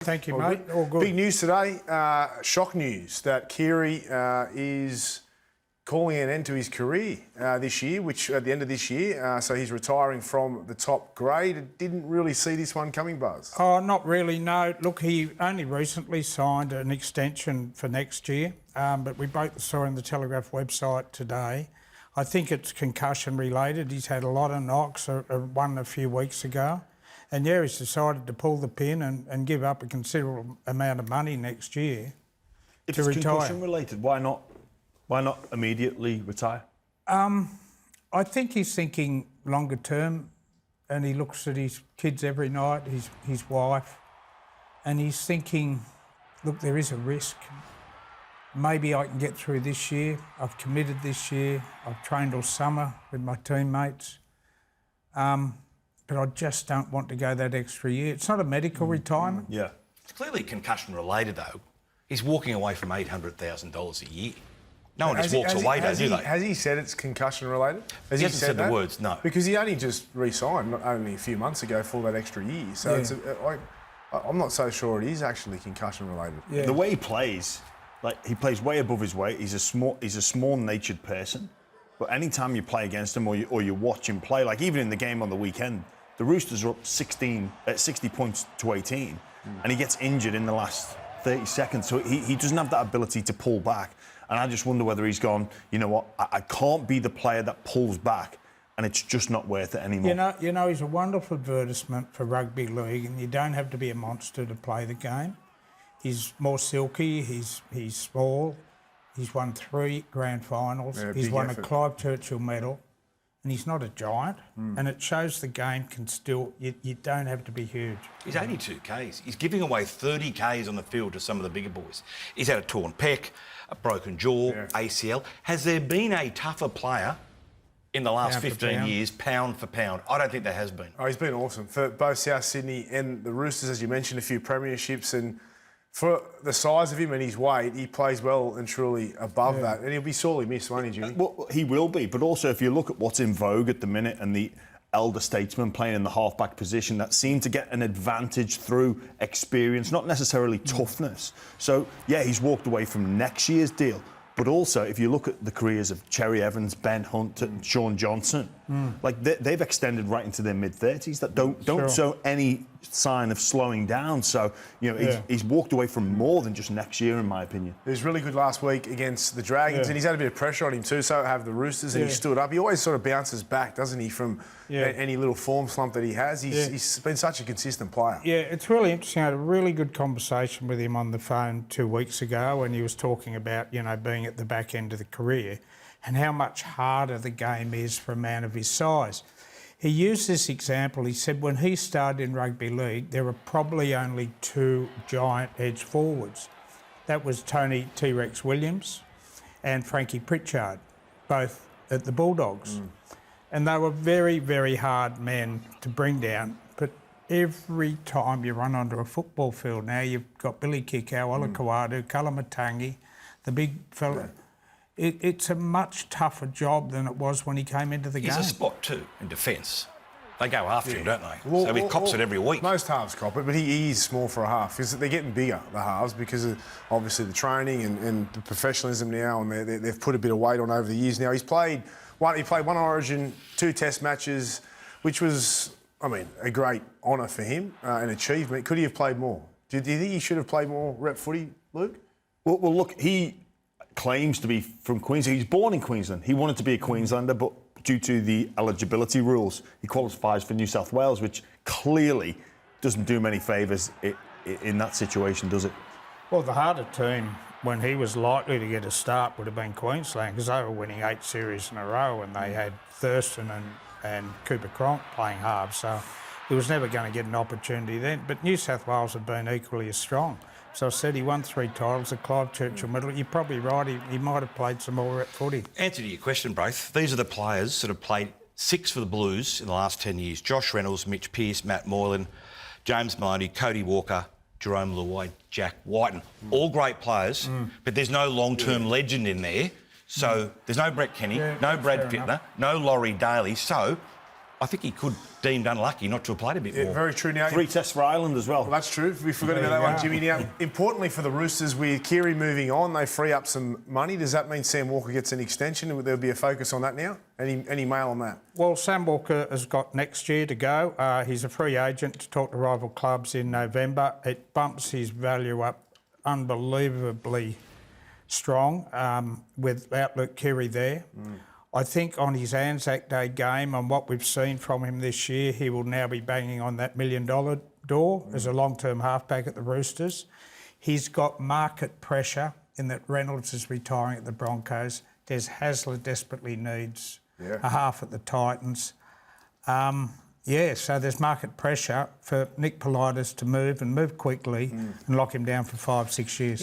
Thank you, mate. All good. Big news today, shock news that Keary is calling an end to his career this year, which at the end of this year, so he's retiring from the top grade. Didn't really see this one coming, Buzz. Oh, not really, no. Look, he only recently signed an extension for next year, but we both saw in the Telegraph website today. I think it's concussion related. He's had a lot of knocks, one a few weeks ago. And yeah, he's decided to pull the pin and give up a considerable amount of money next year to retire. If it's concussion related, why not immediately retire? I think he's thinking longer term, and he looks at his kids every night, his wife, and he's thinking, look, there is a risk. Maybe I can get through this year. I've committed this year. I've trained all summer with my teammates. But I just don't want to go that extra year. It's not a medical retirement. Yeah. It's clearly concussion related, though. He's walking away from $800,000 a year. No one just walks away, do they? Has he said it's concussion related? He hasn't said the words, no. Because he only just re-signed only a few months ago for that extra year. So I'm not so sure it is actually concussion related. Yeah. The way he plays, like he plays way above his weight. He's a small-natured person. But any time you play against him or you watch him play, like even in the game on the weekend, the Roosters are up 60 points to 18, and he gets injured in the last 30 seconds. So he doesn't have that ability to pull back. And I just wonder whether he's gone, you know what, I can't be the player that pulls back, and it's just not worth it anymore. You know, he's a wonderful advertisement for rugby league, and you don't have to be a monster to play the game. He's more silky, he's small, he's won 3 grand finals, he's won a Clive Churchill medal. And he's not a giant, and it shows the game can still, you don't have to be huge. He's 82 Ks. He's giving away 30 Ks on the field to some of the bigger boys. He's had a torn pec, a broken jaw, ACL. Has there been a tougher player in the last 15 years, pound for pound? I don't think there has been. Oh, he's been awesome for both South Sydney and the Roosters, as you mentioned, a few premierships, and for the size of him and his weight, he plays well and truly above that. And he'll be sorely missed, won't he, Jimmy? Well, he will be. But also, if you look at what's in vogue at the minute and the elder statesmen playing in the halfback position that seem to get an advantage through experience, not necessarily toughness. So, yeah, he's walked away from next year's deal. But also, if you look at the careers of Cherry Evans, Ben Hunt, and Sean Johnson, like they've extended right into their mid-30s that don't show any sign of slowing down. So, you know, he's walked away from more than just next year, in my opinion. He was really good last week against the Dragons, and he's had a bit of pressure on him too, so have the Roosters, and he stood up. He always sort of bounces back, doesn't he, from any little form slump that he has. He's been such a consistent player. Yeah, it's really interesting. I had a really good conversation with him on the phone 2 weeks ago, and he was talking about, you know, being at the back end of the career and how much harder the game is for a man of his size. He used this example. He said when he started in rugby league, there were probably only 2 giant edge forwards. That was Tony T-Rex Williams and Frankie Pritchard, both at the Bulldogs. And they were very, very hard men to bring down. But every time you run onto a football field now, you've got Billy Kikau, Olakau'atu, Kalamatangi, the big fella. It's a much tougher job than it was when he came into the game. He's a spot too in defence. They go after him, don't they? Well, so he cops it every week. Most halves cop it, but he is small for a half. They're getting bigger, the halves, because of obviously the training and the professionalism now, and they've put a bit of weight on over the years now. He played one Origin, 2 Test matches, which was, I mean, a great honour for him, an achievement. Could he have played more? Do you think he should have played more rep footy, Luke? Well, look, he claims to be from Queensland. He's born in Queensland. He wanted to be a Queenslander, but due to the eligibility rules, he qualifies for New South Wales, which clearly doesn't do him any favours in that situation, does it? Well, the harder team, when he was likely to get a start, would have been Queensland, because they were winning 8 series in a row, and they had Thurston and Cooper Cronk playing halves, so he was never going to get an opportunity then. But New South Wales had been equally as strong. So I said he won 3 titles, a Clive Churchill medal. You're probably right, he might have played some more at footy. Answer to your question, Braith. These are the players that have played 6 for the Blues in the last 10 years. Josh Reynolds, Mitch Pearce, Matt Moylan, James Mahoney, Cody Walker, Jerome Luai, Jack Whiten. All great players, but there's no long-term legend in there. So there's no Brett Kenny, no Brad Fittner, no Laurie Daly. So I think he could deemed unlucky not to have played a bit more. Very true. Now, 3 tests for Ireland as well. well, that's true. We forgot about that one, Jimmy. Now, importantly for the Roosters, with Keary moving on, they free up some money. Does that mean Sam Walker gets an extension? Will there be a focus on that now? Any mail on that? Well, Sam Walker has got next year to go. He's a free agent to talk to rival clubs in November. It bumps his value up unbelievably strong without Luke Keary there. I think on his Anzac Day game, on what we've seen from him this year, he will now be banging on that $1 million door as a long-term halfback at the Roosters. He's got market pressure in that Reynolds is retiring at the Broncos. Des Hasler desperately needs a half at the Titans. So there's market pressure for Nick Politis to move quickly and lock him down for 5-6 years.